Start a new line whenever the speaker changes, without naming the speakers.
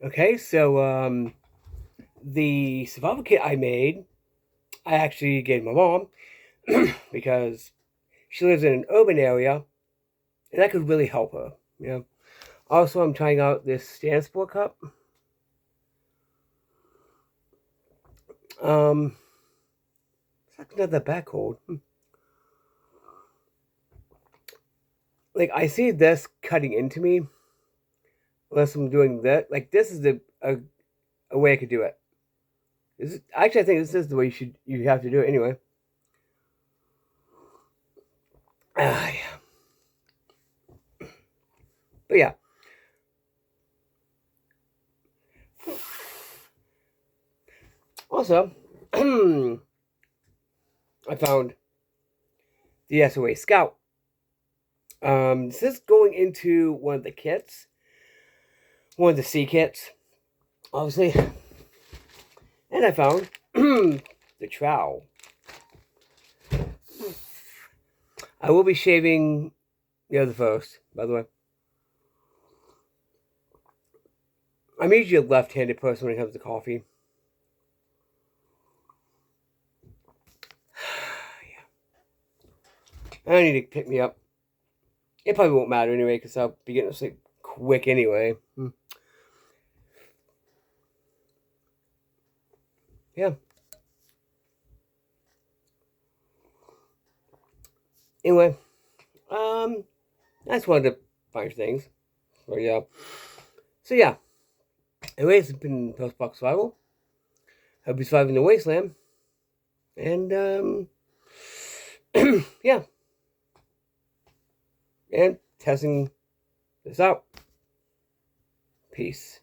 Okay, so the survival kit I made, I actually gave my mom because she lives in an urban area, and that could really help her. You know. Also, I'm trying out this Stand Sport cup. Um, it's actually not that bad cold. Like I see this cutting into me, unless I'm doing that. Like this is a way I could do it. Actually, I think this is the way you have to do it anyway. Yeah. But yeah. Also, I found the SOA Scout. This is going into one of the kits, one of the C kits, obviously. And I found the trowel. I will be shaving the other first, by the way. I'm usually a left-handed person when it comes to coffee. I don't need to pick me up. It probably won't matter anyway, because I'll be getting to sleep quick anyway. Yeah. Anyway, I just wanted to find things. So yeah. So yeah. Anyways, it's been Post-Box Survival. Hope you surviving the wasteland. And yeah. And testing this out. Peace.